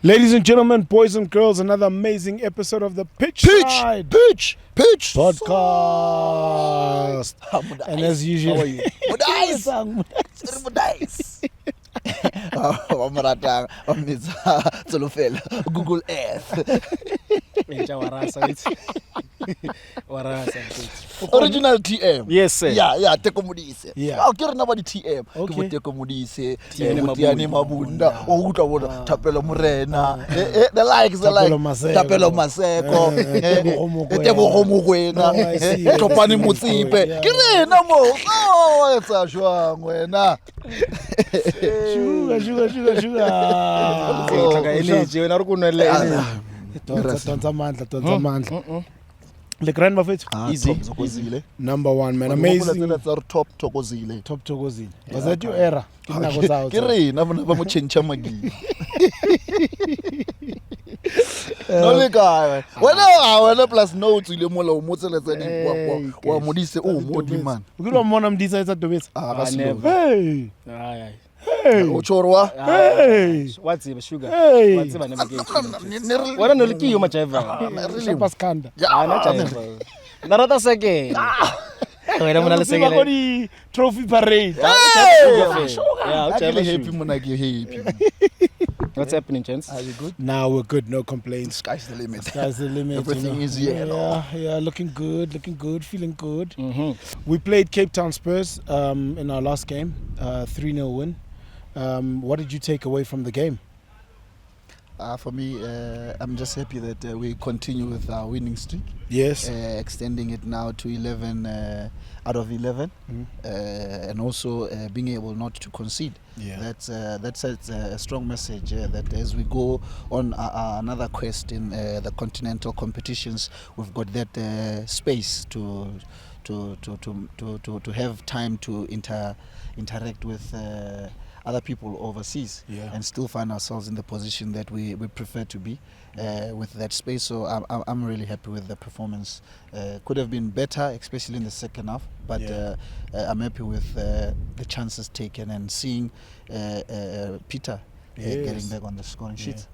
Ladies and gentlemen, boys and girls, another amazing episode of the Pitchside podcast. And as usual, how are you? Google Earth. Original TM. Yes, sir. Yeah, Teko Modise. Yeah. I'll get another TM. Okay. Teko Modise, Tiyani Tiyani Mabunda, Tapelo Murena, the likes, Tapelo Mashego, Teko Modise, Topani Musipe. Kirena mo. Oh, it's a shwang wena. Sugar. The grand buffet. Easy. Number one, man. Amazing. That's our top Tokozile. Top Tokozile. Was that your era? Kiri, never chencha magi. No le guy. When plus no to the mola umotela zani wa Modise modi man. We don't want Modise at the base. Hey. Hey. Ochorwa. Hey. What's it, sugar? Hey. What's it, navigation? What don't know you much ever. Really Pascanda. Narata second. Wait, I'm gonna say the trophy parade. What's happening, gents? Are you good? Now we're good, no complaints. Sky's the limit. Everything is here. Yeah, looking good, feeling good. Mm-hmm. We played Cape Town Spurs in our last game, 3-0 win. What did you take away from the game? For me, I'm just happy that we continue with our winning streak. Yes. Extending it now to 11 out of 11, and also being able not to concede. Yeah. That's a strong message that as we go on another quest in the continental competitions, we've got that space to have time to interact with other people overseas, and still find ourselves in the position that we prefer to be with that space. So I'm really happy with the performance. Could have been better, especially in the second half, but I'm happy with the chances taken and seeing Peter getting back on the scoring sheet.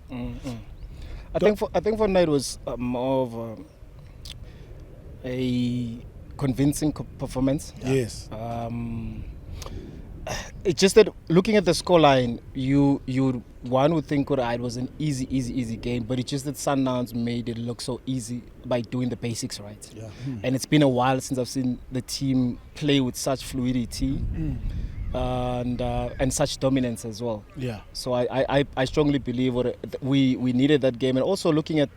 I think for night was more of a convincing performance. Yes. It's just that looking at the scoreline, one would think it was an easy game, but it's just that Sundowns made it look so easy by doing the basics right. Yeah. And it's been a while since I've seen the team play with such fluidity and such dominance as well. Yeah. So I strongly believe we needed that game, and also looking at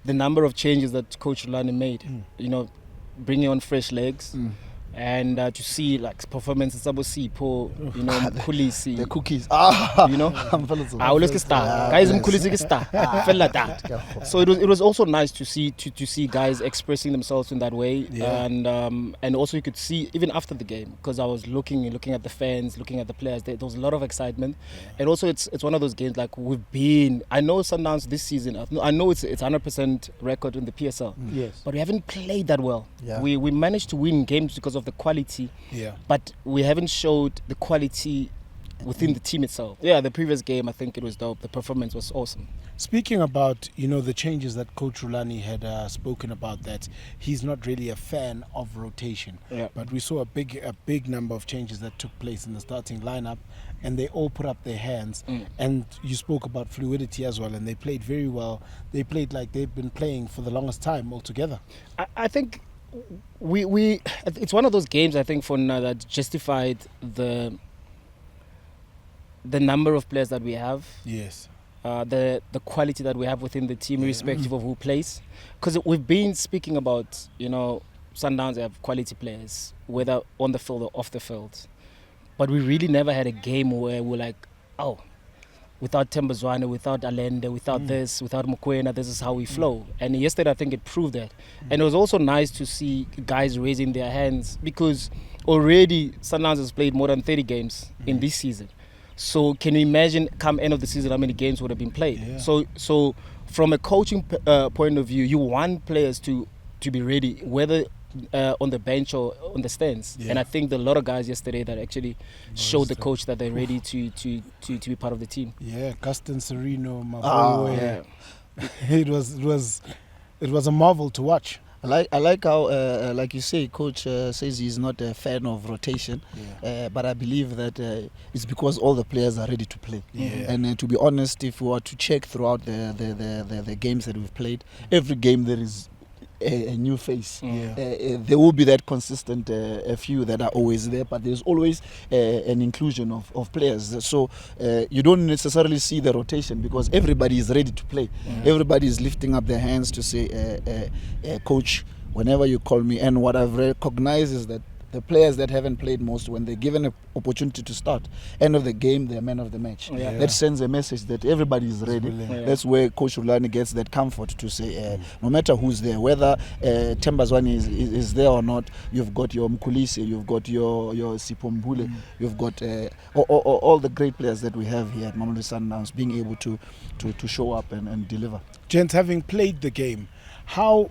the number of changes that Coach Lani made, bringing on fresh legs. And to see like performances of Sipo, Kulisi, the cookies. I always get star. Guys, Kulisi get star. Felt like that. So it was also nice to see guys expressing themselves in that way, and also you could see even after the game, because I was looking at the fans, looking at the players. There was a lot of excitement, and also it's one of those games like we've been. I know Sundowns this season. I know it's 100% record in the PSL. Yes. But we haven't played that well. Yeah. We managed to win games because of the quality, but we haven't showed the quality within the team itself. Yeah, the previous game, I think it was dope. The performance was awesome. Speaking about, the changes that Coach Rulani had spoken about, that he's not really a fan of rotation. Yeah. But we saw a big number of changes that took place in the starting lineup, and they all put up their hands. And you spoke about fluidity as well, and they played very well. They played like they've been playing for the longest time altogether. I think we it's one of those games, I think, for now that justified the number of players that we have. Yes. The quality that we have within the team, irrespective of who plays. Because we've been speaking about, Sundowns have quality players, whether on the field or off the field. But we really never had a game where we're like, without Tembazwane, without Allende, without this, without Mokoena, this is how we flow. And yesterday, I think it proved that. And it was also nice to see guys raising their hands, because already Sundowns has played more than 30 games in this season. So can you imagine, come end of the season, how many games would have been played? Yeah. So from a coaching point of view, you want players to be ready, whether on the bench or on the stands. Yeah. And I think there are a lot of guys yesterday that actually showed the coach that they're ready to be part of the team. Yeah, Gaston Sereno, Mabunda. Yeah. It was a marvel to watch. I like how, like you say, coach says he's not a fan of rotation, but I believe that it's because all the players are ready to play. Yeah. And to be honest, if we were to check throughout the games that we've played, every game there is a new face. There will be that consistent a few that are always there, but there's always an inclusion of players. So you don't necessarily see the rotation because everybody is ready to play. Everybody is lifting up their hands to say, coach, whenever you call me. And what I've recognized is that the players that haven't played most, when they're given an opportunity to start, end of the game, they're man of the match. That sends a message that everybody is ready. That's where Coach Rulani gets that comfort to say, no matter who's there, whether Tembazwani is there or not, you've got your Mkulisi, you've got your Sipombule, you've got all the great players that we have here at Mamelodi Sundowns being able to show up and deliver. Gents, having played the game, how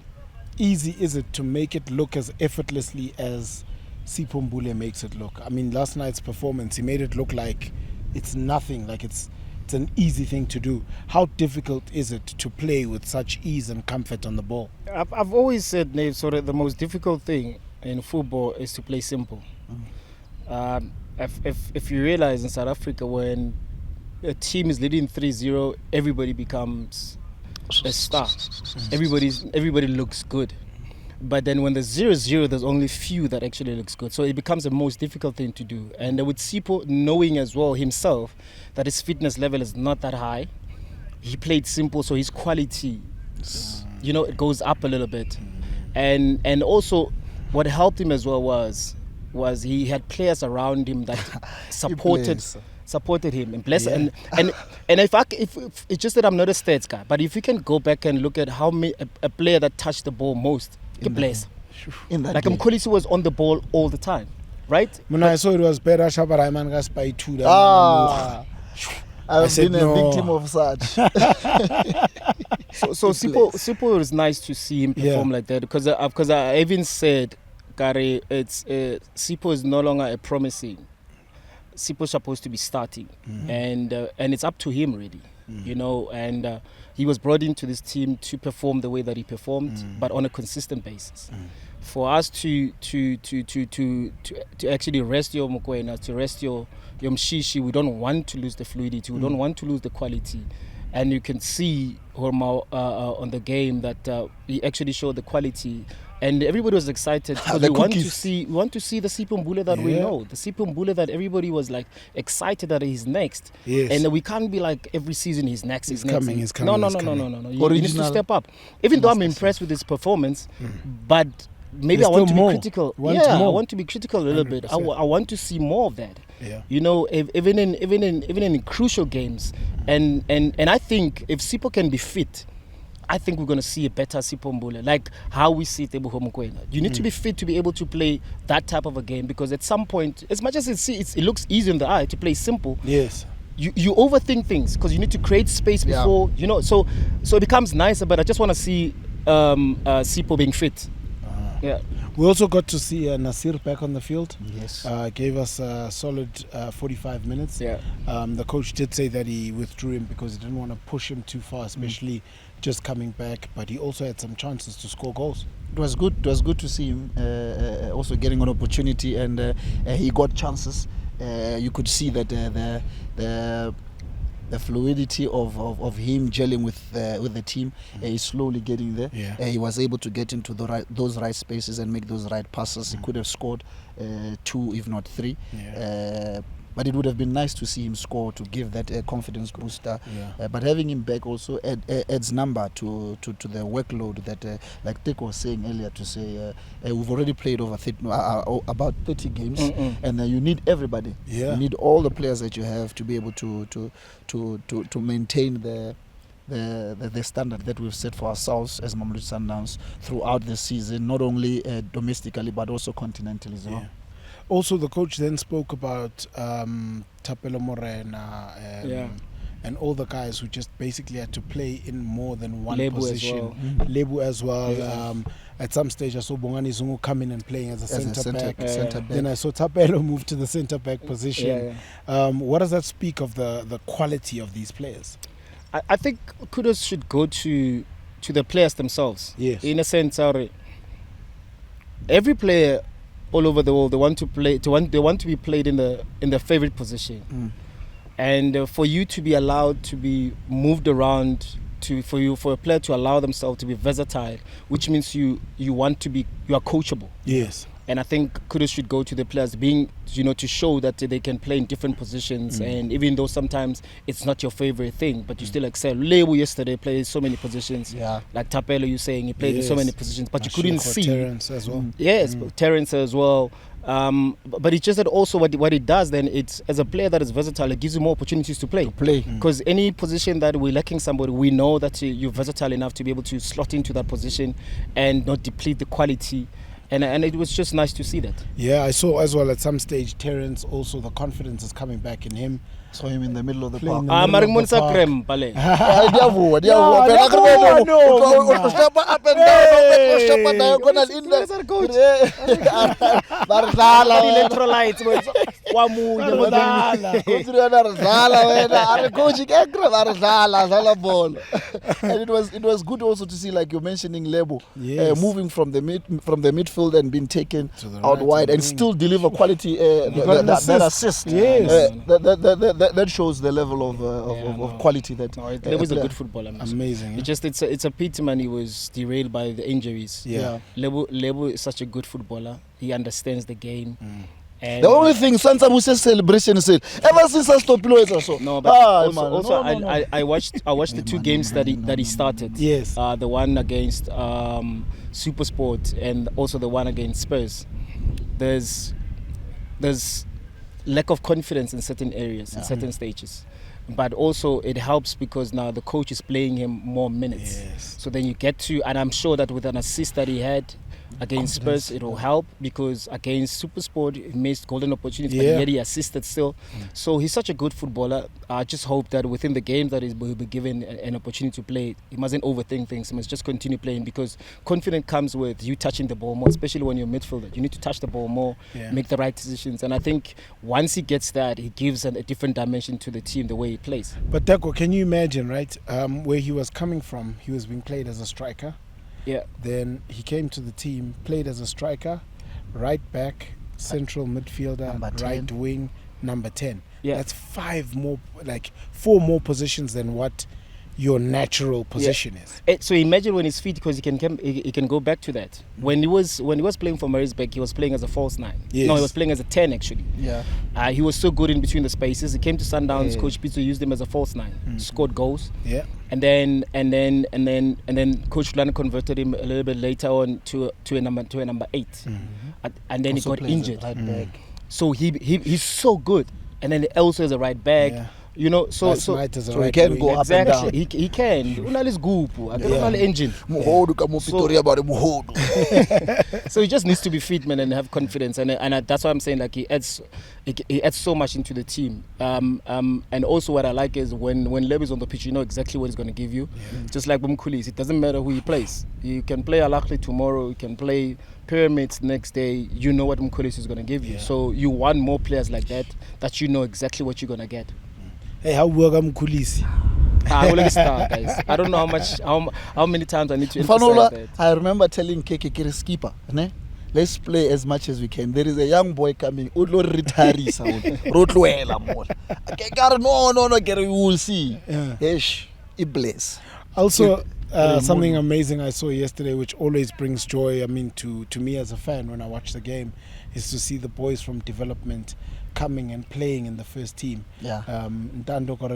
easy is it to make it look as effortlessly as Sipho Mbule makes it look? I mean, last night's performance, he made it look like it's nothing, like it's an easy thing to do. How difficult is it to play with such ease and comfort on the ball? I've always said, Naves, sort of the most difficult thing in football is to play simple. If you realize in South Africa, when a team is leading 3-0, everybody becomes a star. Everybody looks good. But then when there's 0-0, there's only few that actually looks good. So it becomes the most difficult thing to do. And with Sipho knowing as well himself that his fitness level is not that high, he played simple, so his quality, it goes up a little bit. And also what helped him as well was he had players around him that supported him and bless and if it's just that I'm not a stats guy, but if you can go back and look at how many a player that touched the ball most, bless. Like Mkulisi was on the ball all the time, right? When I saw it was better Shabaraiman gas by 2. I've been a victim of such. so Sipho is nice to see him perform like that because I even said, Gary, it's Sipho is no longer a promising. Sipho's supposed to be starting, and it's up to him really, and he was brought into this team to perform the way that he performed, but on a consistent basis. For us to actually rest your Mokwena, to rest your Mshishi, we don't want to lose the fluidity, we don't want to lose the quality. And you can see Horma on the game that he actually showed the quality, and everybody was excited because we want to see the Sipho Mbule that we know, the Sipho Mbule that everybody was like excited that he's next. And we can't be like every season he's next. He's coming. No. You need to step up. Even though I'm impressed with his performance, but maybe I want to be critical. I want to be critical a little bit. I want to see more of that. Even in crucial games, and I think if Sipho can be fit, I think we're going to see a better Sipho Mbule, like how we see Teboho Mokoena. You need to be fit to be able to play that type of a game, because at some point, as much as it looks easy in the eye to play simple, you overthink things because you need to create space before, so it becomes nicer, but I just want to see Sipho being fit. We also got to see Nasir back on the field. Yes. Gave us a solid 45 minutes. The coach did say that he withdrew him because he didn't want to push him too far, especially just coming back. But he also had some chances to score goals. It was good. It was good to see him also getting an opportunity, and he got chances. You could see that the fluidity of him gelling with the team is slowly getting there. He was able to get into those right spaces and make those right passes. He could have scored 2, if not 3. But it would have been nice to see him score to give that confidence booster. But having him back also adds number to the workload that, like Teko was saying earlier, to say we've already played over about 30 games, and you need everybody. You need all the players that you have to be able to maintain the standard that we've set for ourselves as Mamelodi Sundowns throughout the season, not only domestically but also continentally as well. Also, the coach then spoke about Thapelo Morena and all the guys who just basically had to play in more than one Lebu position. Lebu as well. At some stage, I saw Bongani Zungu come in and playing as a centre back. Then I saw Tapelo move to the centre back position. What does that speak of the quality of these players? I think kudos should go to the players themselves. Yes. In a sense, every player all over the world, they want to play. They want to be played in the favorite position, and for you to be allowed to be moved around, for a player to allow themselves to be versatile, which means you are coachable. Yes. And I think kudos should go to the players being, to show that they can play in different positions. And even though sometimes it's not your favorite thing, but you still excel. Lebu yesterday played so many positions. Yeah. Like Tapelo, you're saying he played in so many positions, but you couldn't see. Terrence as well. Yes, Terrence as well. But it's just that also what it does then, it's as a player that is versatile, it gives you more opportunities to play. Because any position that we're lacking somebody, we know that you're versatile enough to be able to slot into that position and not deplete the quality. And it was just nice to see that. Yeah, I saw as well at some stage Terrence also, the confidence is coming back in him. Saw him in the middle of the park. And it was good also to see, like you're mentioning, Lebo moving from the midfield and being taken out wide and still deliver quality that assist. Yes. That shows the level of quality that. Lebo is a good footballer. Man. Amazing. It's a pity, man. He was derailed by the injuries. Yeah. Lebo is such a good footballer. He understands the game. And the only thing Santa Muse's celebration is ever since I stopped playing so. No, but I watched the two games that he started. Yes. The one against SuperSport and also the one against Spurs. There's lack of confidence in certain areas, in certain stages. But also it helps because now the coach is playing him more minutes. Yes. So then you get to, and I'm sure that with an assist that he had against Spurs, it will help because against SuperSport, he missed golden opportunities, but yet he assisted still. So he's such a good footballer. I just hope that within the games that he'll be given an opportunity to play, he mustn't overthink things. He must just continue playing because confidence comes with you touching the ball more, especially when you're a midfielder. You need to touch the ball more, make the right decisions. And I think once he gets that, he gives a different dimension to the team, the way he plays. But Teko, can you imagine, right, where he was coming from? He was being played as a striker. Yeah. Then he came to the team, played as a striker, right back, central midfielder, right wing, number 10. Yeah. That's 4 more positions than what your natural position is. So imagine when he's fit, because he can go back to that. When he was playing for Maritzburg, he was playing as a false 9. Yes. No, he was playing as a 10 actually. Yeah. He was so good in between the spaces. He came to Sundowns. Coach Pitso used him as a false 9. Scored goals. Yeah. And then Coach Lana converted him a little bit later on to a number 8. And then Also he got injured. Right back. So he's so good. And then also as a right back. Yeah. So he can go up and down. He can. Unali gupu. Unali engine. So he just needs to be fit, man, and have confidence. And that's why I'm saying, like, he adds so much into the team. And also what I like is when Lebo is on the pitch, you know exactly what he's going to give you. Just like Bumkulis, it doesn't matter who he plays. You can play Alakli tomorrow. You can play Pyramids next day. You know what Mkulis is going to give you. So you want more players like that you know exactly what you're going to get. Hey, how work am Kulisi? Guys. I don't know how many times I need to emphasize that. I remember telling Keke skipper, let's play as much as we can. There is a young boy coming. No, we will see. Iblis. Also, something amazing I saw yesterday, which always brings joy, to me as a fan when I watch the game, is to see the boys from development coming and playing in the first team. Ntando got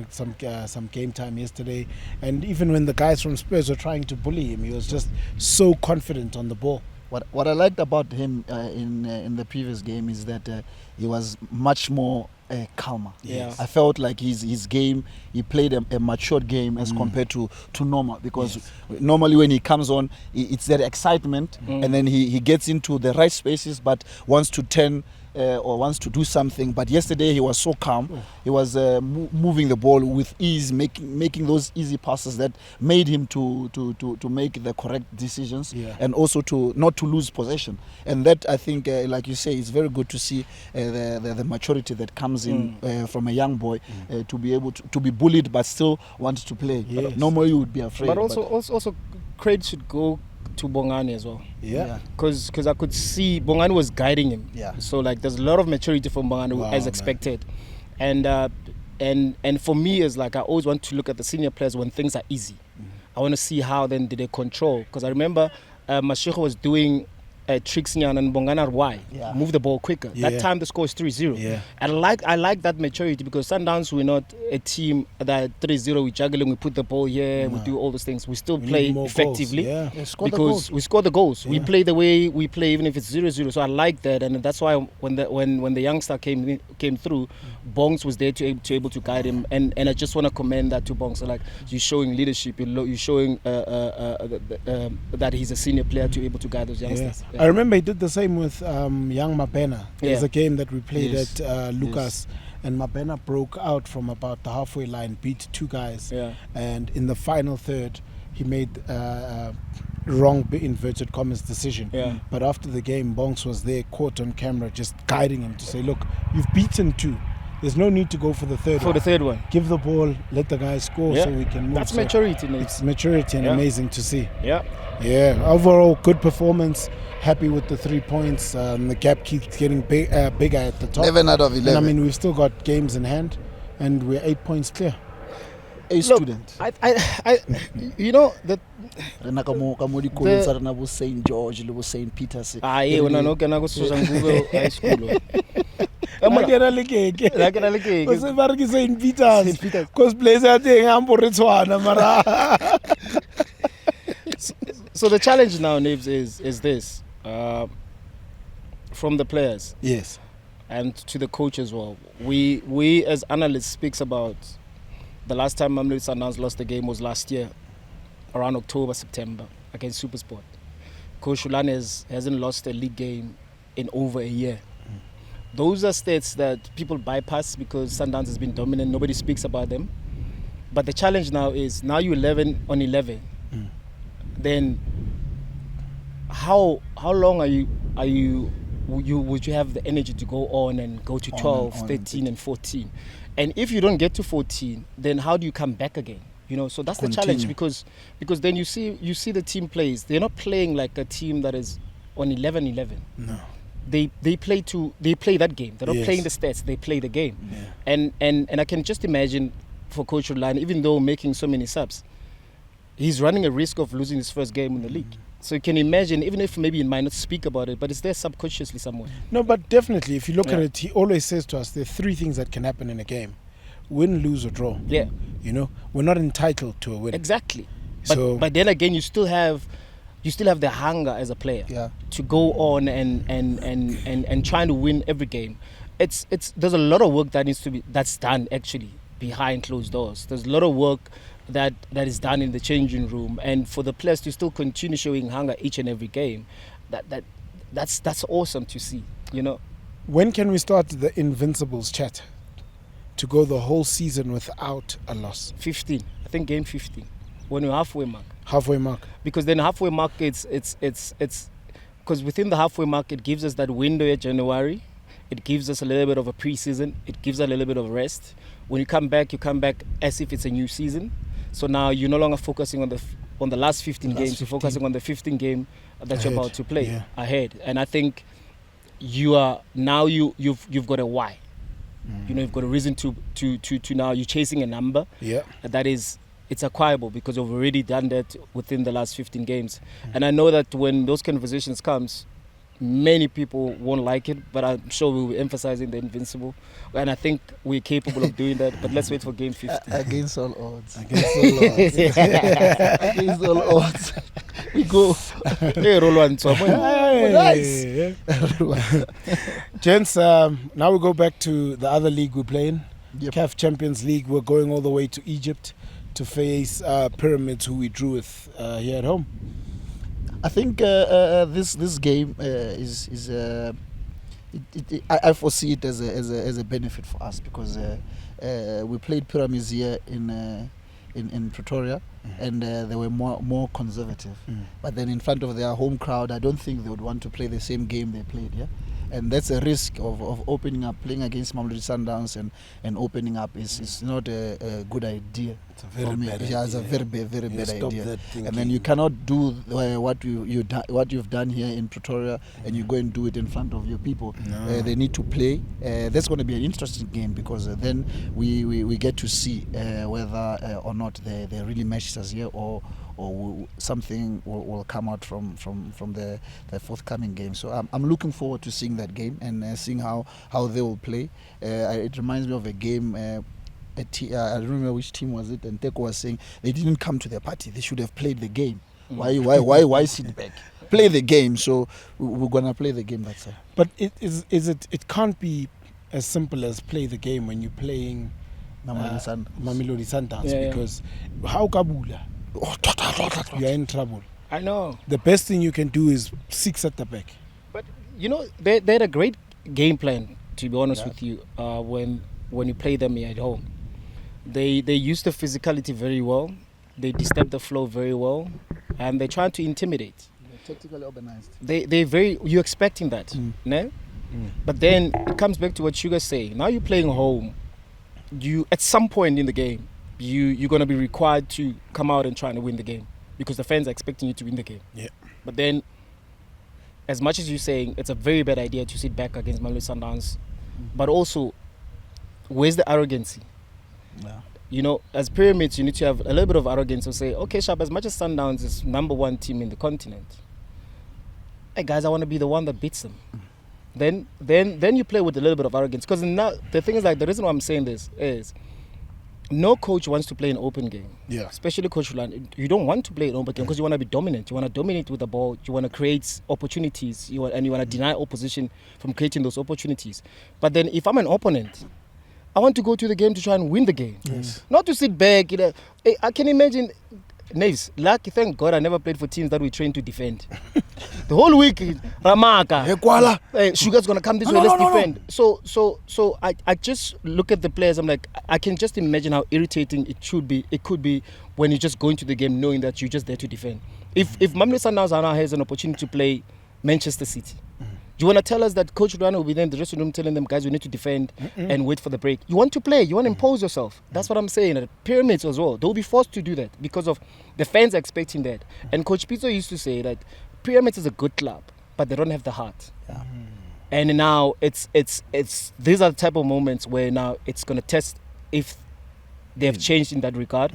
some game time yesterday, and even when the guys from Spurs were trying to bully him, he was just so confident on the ball. What I liked about him in the previous game is that he was much more calmer. Yeah. I felt like his game, he played a matured game as compared to normal, because normally when he comes on, it's that excitement, and then he gets into the right spaces but wants to turn or wants to do something. But yesterday he was so calm. He was moving the ball with ease, making those easy passes that made him to make the correct decisions, and also to not to lose possession. And that, I think, like you say, is very good to see the maturity that comes in from a young boy, to be able to be bullied but still want to play. Yes. Normally you would be afraid. But also credit should go to Bongani as well. Because I could see Bongani was guiding him. So like there's a lot of maturity from Bongani as expected. And for me, it's like I always want to look at the senior players when things are easy. I want to see how then did they control. Because I remember Mashego was doing tricks and Bongana why move the ball quicker. That time the score is 3-0. I like that maturity, because Sundowns, we're not a team that 3-0 we juggling, we put the ball here, we do all those things. We still play effectively because we score the goals. We play the way we play even if it's 0-0. So I like that, and that's why when the youngster came through, Bongs was there to able to guide him, and I just want to commend that to Bongs. So like, you're showing leadership, you're showing that he's a senior player to able to guide those youngsters. I remember he did the same with young Mabena. There's a game that we played at Lucas, and Mabena broke out from about the halfway line, beat two guys, and in the final third he made wrong, inverted commas, decision. But after the game, Bongs was there, caught on camera, just guiding him to say, look, you've beaten two. There's no need to go for the third one. The third one. Give the ball, let the guy score so we can move. That's maturity, Nate. It's maturity and amazing to see. Yeah. Overall, good performance. Happy with the 3 points. The gap keeps getting bigger at the top. 11 out of 11. And I mean, we've still got games in hand, and we're 8 points clear. Student. I you know that. The St. George, St. Peter's. Google high school. So the challenge now, Naves, is this from the players, and to the coach as well. We as analysts speaks about the last time Mamelodi Sundowns lost the game was last year, around October, September, against SuperSport. Coach Shulan hasn't lost a league game in over a year. Those are stats that people bypass because Sundowns has been dominant. Nobody speaks about them. But the challenge now is, now you're 11 on 11. Then how long would you have the energy to go on and go to 12, 13 and 14? And if you don't get to 14, then how do you come back again? So that's the challenge, because then you see the team plays. They're not playing like a team that is on 11-11. No. They play that game. They're not playing the stats. They play the game. And I can just imagine for Coach Rulani, even though making so many subs, he's running a risk of losing his first game in the league. So you can imagine, even if maybe he might not speak about it, but it's there subconsciously somewhere. No, but definitely, if you look at it, he always says to us, there are three things that can happen in a game: win, lose, or draw. We're not entitled to a win. Exactly. But then again, you still have the hunger as a player to go on and trying to win every game. There's a lot of work that's done actually behind closed doors. There's a lot of work that is done in the changing room, and for the players to still continue showing hunger each and every game, that's awesome to see. When can we start the invincibles chat to go the whole season without a loss? 15, I think game 15, when we're halfway mark. Because then halfway mark, it's because within the halfway mark, it gives us that window in January. It gives us a little bit of a pre-season. It gives us a little bit of rest. When you come back as if it's a new season. So now you're no longer focusing on the last 15 games. You're focusing on the 15 game that you're about to play ahead. And I think you've got a why. You've got a reason to now you're chasing a number. That is, it's acquirable because you've already done that within the last 15 games. And I know that when those conversations comes, many people won't like it, but I'm sure we'll be emphasizing the invincible. And I think we're capable of doing that. But let's wait for game 50. Against all odds. Against all odds. Against all odds. We go. Hey, roll one, so Nice. Gents, now we go back to the other league we're playing. Yep. CAF Champions League. We're going all the way to Egypt to face Pyramids, who we drew with here at home. I think this game I foresee it as a benefit for us because we played Pyramids here in Pretoria, and they were more conservative. But then in front of their home crowd, I don't think they would want to play the same game they played here. And that's a risk of opening up, playing against Mamelodi Sundowns and opening up is not a good idea. It's a very bad idea. Yeah, it's a very bad Stop idea. that And then you cannot do what you've done here in Pretoria, and you go and do it in front of your people. No. They need to play. That's going to be an interesting game because then we get to see whether or not they really matched us here or something will come out from the forthcoming game. So I'm looking forward to seeing that game and seeing how they will play. It reminds me of a game. I don't remember which team was it, and Teko was saying they didn't come to the party. They should have played the game. Why sit back? Play the game. So we're gonna play the game. That's it. But it can't be as simple as play the game when you're playing Mamelodi Sundowns, because how Kabula? You're in trouble. I know. The best thing you can do is 6 at the back. But you know, they had a great game plan, to be honest with you, when you play them here at home. They use the physicality very well. They disturb the flow very well, and they're trying to intimidate. They're tactically organized. You're expecting that, no? But then it comes back to what Sugar's saying. Now you're playing home. You at some point in the game, you're gonna be required to come out and try and win the game because the fans are expecting you to win the game. Yeah. But then, as much as you're saying it's a very bad idea to sit back against Mamelodi Sundowns, but also, where's the arrogancy? Yeah. You know, as Pyramids, you need to have a little bit of arrogance to say, okay, Shab, as much as Sundowns is #1 team in the continent, hey guys, I want to be the one that beats them. Then you play with a little bit of arrogance. Because now the thing is, like, the reason why I'm saying this is no coach wants to play an open game. Yeah. Especially Coach Roland. You don't want to play an open game because you want to be dominant. You want to dominate with the ball. You want to create opportunities. You want to deny opposition from creating those opportunities. But then if I'm an opponent, I want to go to the game to try and win the game. Yes. Not to sit back. You know. I can imagine, Naves, lucky, thank God I never played for teams that we train to defend. The whole week, Ramaka, hey, Sugar's going to come this way, let's defend. No. So I just look at the players, I'm like, I can just imagine how irritating it could be when you just go into the game knowing that you're just there to defend. If Mamelodi Sundowns now has an opportunity to play Manchester City, do you want to tell us that Coach Rana will be there in the dressing room telling them, guys, we need to defend and wait for the break? You want to play. You want to impose yourself. That's what I'm saying. At Pyramids as well, they'll be forced to do that because of the fans are expecting that. And Coach Pizzo used to say that Pyramids is a good club, but they don't have the heart. Yeah. And now it's these are the type of moments where now it's going to test if they have changed in that regard.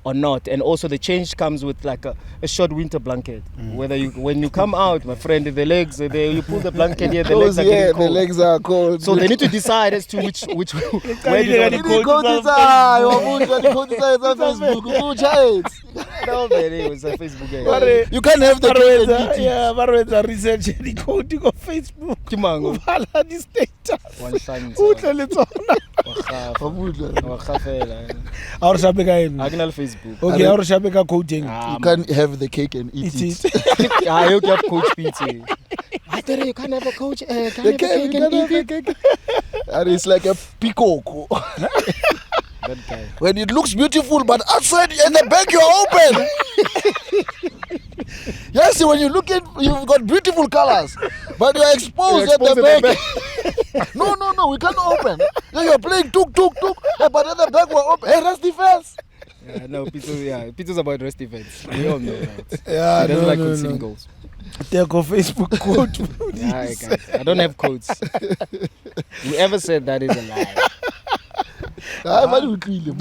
Or not, and also the change comes with like a short winter blanket. When you come out, my friend, the legs, you pull the blanket here, the legs are getting cold. The legs are cold. So they need to decide as to which where do they go. You can't have the cake. Yeah, Barweza research the code on Facebook. Kimango. Vala the status. One sign. Our Shabeka Facebook. Okay, our Shabeka coaching. You can't have the cake and eat it. I hope you have Coach Pizza. I tell you can't have a coach. Can't have a cake and eat it. And it's like a peacock. That guy. When it looks beautiful, but outside in the back you're open. Yes, when you look at, you've got beautiful colors, but you're exposed at the back. No, we can't open. Then you're playing tuk, but at the back we're open. Hey, rest defense. Yeah, no, Pizzo's about rest defense. We all know that. Yeah, he doesn't like conceding goals. Teko Facebook quote. Yeah, guys, I don't have quotes. Whoever said that is a lie. Everybody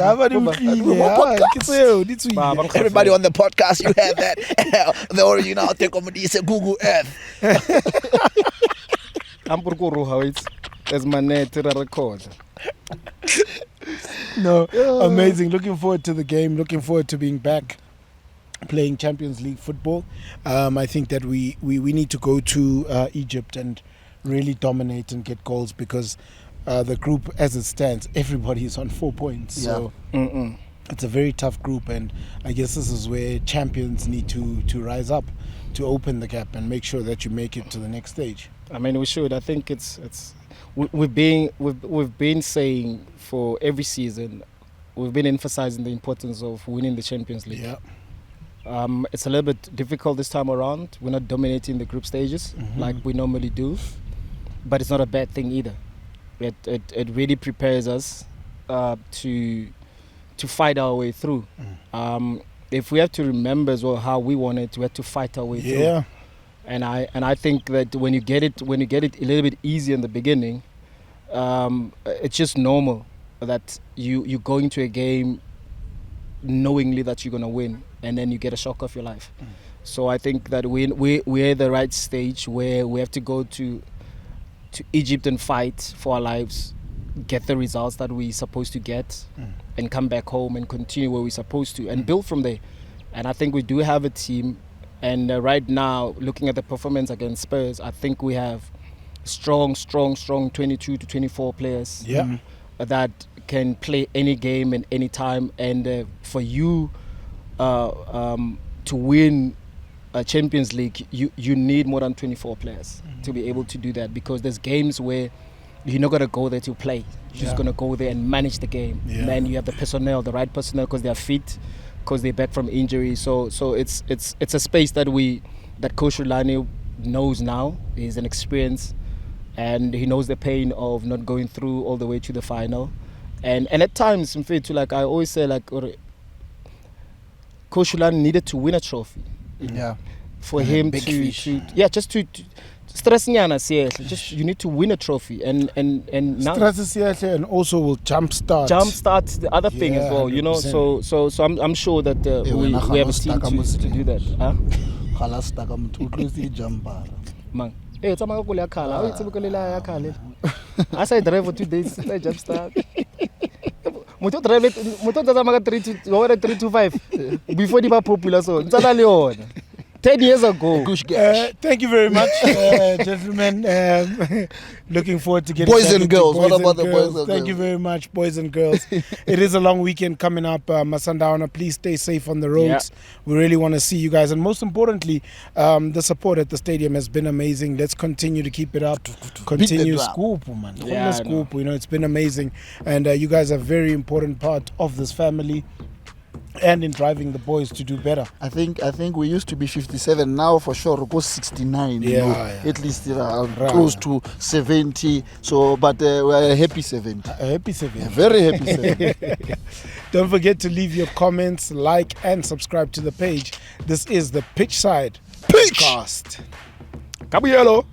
on the podcast, you have that. The original Teko Modise Google Earth. There's my net to record. No, amazing. Looking forward to the game. Looking forward to being back playing Champions League football. I think that we need to go to Egypt and really dominate and get goals, because the group as it stands, everybody is on 4 points. So it's a very tough group, and I guess this is where champions need to rise up to open the gap and make sure that you make it to the next stage. I mean, we should. I think we've been saying for every season, we've been emphasizing the importance of winning the Champions League. Yeah. It's a little bit difficult this time around. We're not dominating the group stages like we normally do, but it's not a bad thing either. It really prepares us to fight our way through. If we have to remember as well how we won it, we have to fight our way through. And I think that when you get it a little bit easier in the beginning, it's just normal that you go into a game knowingly that you're gonna win, and then you get a shock of your life. So I think that we're at the right stage where we have to go to Egypt and fight for our lives, get the results that we're supposed to get, and come back home and continue where we're supposed to and build from there. And I think we do have a team. And right now, looking at the performance against Spurs, I think we have strong 22 to 24 players that can play any game and any time. And for you to win a Champions League, you need more than 24 players to be able to do that, because there's games where you're not going to go there to play. You're just going to go there and manage the game. And then you have the personnel, the right personnel, because they're fit, because they're back from injury. So it's a space that Coach Rulani knows now. He's an experience, and he knows the pain of not going through all the way to the final. And at times, like I always say, like Coach Rulani needed to win a trophy. For him to stress just you need to win a trophy, and now stress and also will jumpstart the other thing as well, 100%. So I'm sure that we have a team to do that. Man, it's a magagula kala. It's a magagula kala. I say drive for 2 days. I jumpstart. Moto drive it. Moto does a maga 3 to 5 before the popular so. It's a leon. 10 years ago. Thank you very much, gentlemen. Looking forward to getting boys and girls. What about the boys and girls? Thank you very much, boys and girls. It is a long weekend coming up, Masandana. Please stay safe on the roads. We really want to see you guys, and most importantly, the support at the stadium has been amazing. Let's continue to keep it up. Continue scoop, man. Scoop. It's been amazing, and you guys are a very important part of this family, and in driving the boys to do better. I think we used to be 57. Now for sure we go 69. At least close to 70. So, but we're a happy 70. A happy 70. A very happy 70. Don't forget to leave your comments, like, and subscribe to the page. This is the Pitchside Podcast. Gabriello.